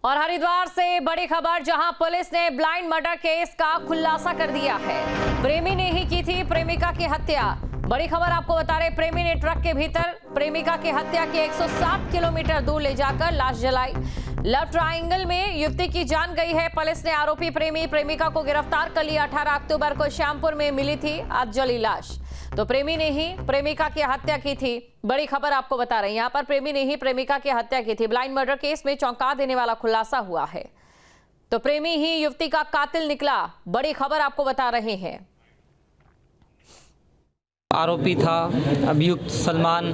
और हरिद्वार से बड़ी खबर, जहां पुलिस ने ब्लाइंड मर्डर केस का खुलासा कर दिया है। प्रेमी ने ही की थी प्रेमिका की हत्या। बड़ी खबर आपको बता रहे, प्रेमी ने ट्रक के भीतर प्रेमिका की हत्या के 160 किलोमीटर दूर ले जाकर लाश जलाई। लव ट्रायंगल में युवती की जान गई है। पुलिस ने आरोपी प्रेमी प्रेमिका को गिरफ्तार कर लिया। 18 अक्टूबर को श्यामपुर में मिली थी आज जली लाश। तो प्रेमी ने ही प्रेमिका की हत्या की थी। बड़ी खबर आपको बता रहे हैं, यहां पर प्रेमी ने ही प्रेमिका की हत्या की थी। ब्लाइंड मर्डर केस में चौंका देने वाला खुलासा हुआ है। तो प्रेमी ही युवती का कातिल निकला। बड़ी खबर आपको बता रहे हैं। आरोपी था अभियुक्त सलमान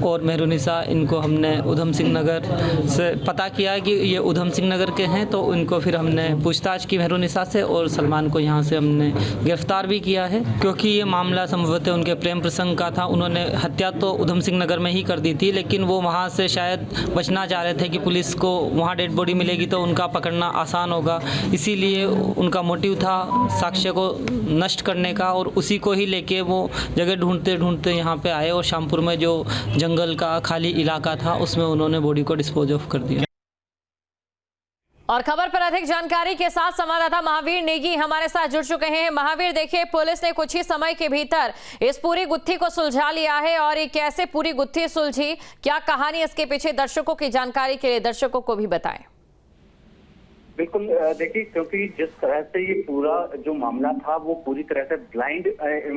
और मेहरुनिसा। इनको हमने उधम सिंह नगर से पता किया है कि ये उधम सिंह नगर के हैं, तो इनको फिर हमने पूछताछ की मेहरुनिसा से, और सलमान को यहाँ से हमने गिरफ्तार भी किया है, क्योंकि ये मामला संभवतः उनके प्रेम प्रसंग का था। उन्होंने हत्या तो उधम सिंह नगर में ही कर दी थी, लेकिन वो वहाँ से शायद बचना चाह रहे थे कि पुलिस को वहाँ डेड बॉडी मिलेगी तो उनका पकड़ना आसान होगा। इसीलिए उनका मोटिव था साक्ष्य को नष्ट करने का, और उसी को ही लेके वो जगह ढूंढते ढूंढते यहाँ पे आए, और श्यामपुर में जो जंगल का खाली इलाका था उसमें उन्होंने बॉडी को डिस्पोज ऑफ कर दिया। और खबर पर अधिक जानकारी के साथ संवाददाता महावीर नेगी हमारे साथ जुड़ चुके हैं। महावीर, देखिए, पुलिस ने कुछ ही समय के भीतर इस पूरी गुत्थी को सुलझा लिया है, और ये कैसे पूरी गुत्थी सुलझी, क्या कहानी इसके पीछे, दर्शकों की जानकारी के लिए दर्शकों को भी बताएं। बिल्कुल, देखिए, क्योंकि जिस तरह से ये पूरा जो मामला था वो पूरी तरह से ब्लाइंड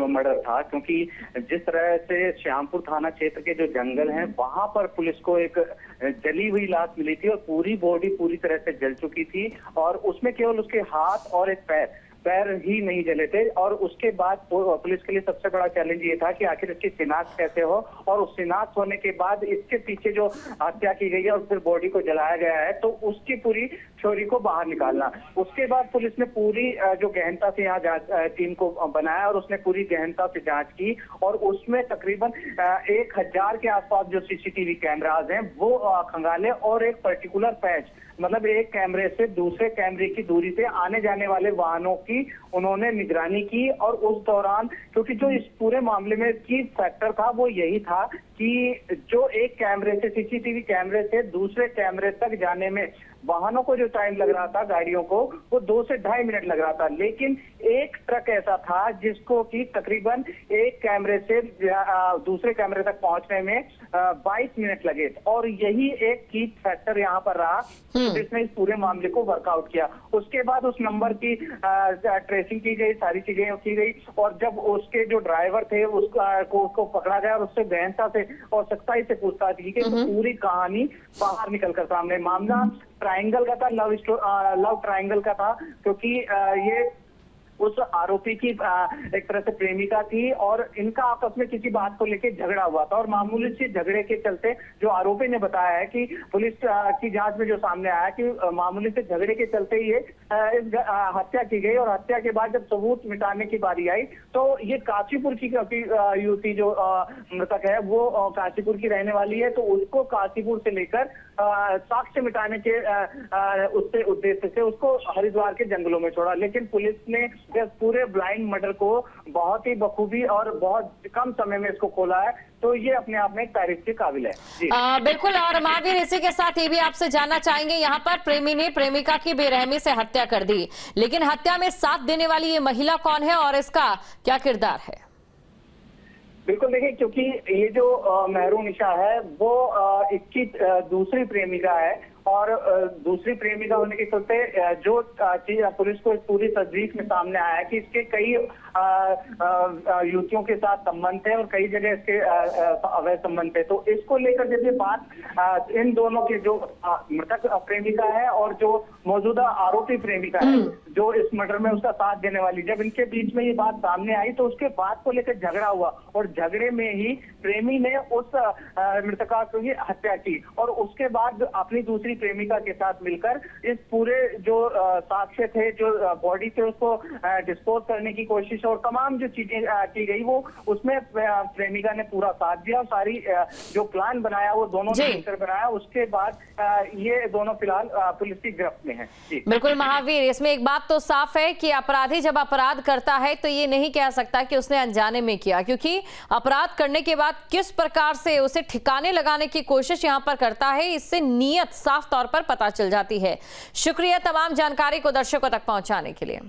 मर्डर था, क्योंकि जिस तरह से श्यामपुर थाना क्षेत्र के जो जंगल हैं वहां पर पुलिस को एक जली हुई लाश मिली थी, और पूरी बॉडी पूरी तरह से जल चुकी थी, और उसमें केवल उसके हाथ और एक पैर ही नहीं जले थे। और उसके बाद पुलिस के लिए सबसे बड़ा चैलेंज ये था कि आखिर इसकी शिनाख्त कैसे हो, और उस शिनाख्त होने के बाद इसके पीछे जो हत्या की गई है और फिर बॉडी को जलाया गया है, तो उसकी पूरी थ्योरी को बाहर निकालना। उसके बाद पुलिस ने पूरी जो गहनता से यहाँ टीम को बनाया, और उसने पूरी गहनता से जांच की, और उसमें तकरीबन 1000 के आसपास जो सीसीटीवी कैमराज हैं वो खंगाले, और एक पर्टिकुलर पैच, मतलब एक कैमरे से दूसरे कैमरे की दूरी पे आने जाने वाले वाहनों की उन्होंने निगरानी की। और उस दौरान, क्योंकि जो इस पूरे मामले में की फैक्टर था वो यही था कि जो एक कैमरे से, सीसीटीवी कैमरे से दूसरे कैमरे तक जाने में वाहनों को जो टाइम लग रहा था, गाड़ियों को, वो 2 से 2.5 मिनट लग रहा था, लेकिन एक ट्रक ऐसा था जिसको कि तकरीबन एक कैमरे से दूसरे कैमरे तक पहुंचने में 22 मिनट लगे। और यही एक की फैक्टर यहाँ पर रहा जिसने इस पूरे मामले को वर्कआउट किया। उसके बाद उस नंबर की ट्रेसिंग की गई, सारी चीजें की गई, और जब उसके जो ड्राइवर थे उसको पकड़ा गया, और उससे गहनता से और सख्ताई से पूछताछ की गई, तो पूरी कहानी बाहर निकलकर सामने। मामला ट्रायंगल का था, लव ट्रायंगल का था, क्योंकि ये उस आरोपी की एक तरह से प्रेमिका थी, और इनका आपस में किसी बात को लेकर झगड़ा हुआ था, और मामूली से झगड़े के चलते जो आरोपी ने बताया है कि पुलिस की जांच में जो सामने आया कि मामूली से झगड़े के चलते ये इस हत्या की गई। और हत्या के बाद जब सबूत मिटाने की बारी आई, तो ये काशीपुर की युवती जो मृतक है वो काशीपुर की रहने वाली है, तो उसको काशीपुर से लेकर साक्ष्य मिटाने के उससे उद्देश्य से उसको हरिद्वार के जंगलों में छोड़ा। लेकिन पुलिस ने इस पूरे ब्लाइंड मर्डर को बहुत ही बखूबी और बहुत कम समय में इसको खोला है, तो ये अपने आप में एक तारीफ के काबिल है। बिल्कुल। और महावीर, इसी के साथ ये भी आपसे जानना चाहेंगे, यहाँ पर प्रेमी ने प्रेमिका की बेरहमी से हत्या कर दी, लेकिन हत्या में साथ देने वाली ये महिला कौन है और इसका क्या किरदार है? बिल्कुल, देखिए, क्योंकि ये जो मेहरुनिसा है वो इसकी दूसरी प्रेमिका है, और दूसरी प्रेमिका होने के चलते जो चीज पुलिस को इस पूरी तस्दीक में सामने आया है कि इसके कई युवतियों के साथ संबंध थे, और कई जगह इसके अवैध संबंध थे। तो इसको लेकर जब ये बात इन दोनों के, जो मृतक प्रेमिका है और जो मौजूदा आरोपी प्रेमिका है जो इस मर्डर में उसका साथ देने वाली, जब इनके बीच में ये बात सामने आई, तो उसके बाद को लेकर झगड़ा हुआ, और झगड़े में ही प्रेमी ने उस मृतका की हत्या की, और उसके बाद अपनी दूसरी प्रेमिका के साथ मिलकर इस पूरे जो साक्ष्य थे, जो बॉडी थे, उसको डिस्पोज करने की कोशिश कोशिश और तमाम जो चीजें की गई वो उसमें प्रेमिका ने पूरा साथ दिया और सारी जो प्लान बनाया वो दोनों ने मिलकर बनाया। उसके बाद ये दोनों फिलहाल पुलिस की गिरफ्त में हैं। जी बिल्कुल महावीर, इसमें एक बात तो साफ है कि अपराधी जब अपराध करता है तो ये नहीं कह सकता कि उसने अनजाने में किया, क्योंकि अपराध करने के बाद किस प्रकार से उसे ठिकाने लगाने की कोशिश यहां पर करता है, इससे नीयत साफ तौर पर पता चल जाती है। शुक्रिया तमाम जानकारी को दर्शकों तक पहुंचाने के लिए।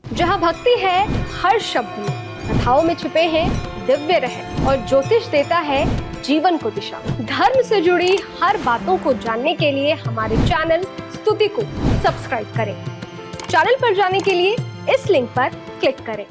जहां भक्ति है हर शब्द में, कथाओं में छिपे हैं दिव्य रहस्य और ज्योतिष देता है जीवन को दिशा। धर्म से जुड़ी हर बातों को जानने के लिए हमारे चैनल स्तुति को सब्सक्राइब करें। चैनल पर जाने के लिए इस लिंक पर क्लिक करें।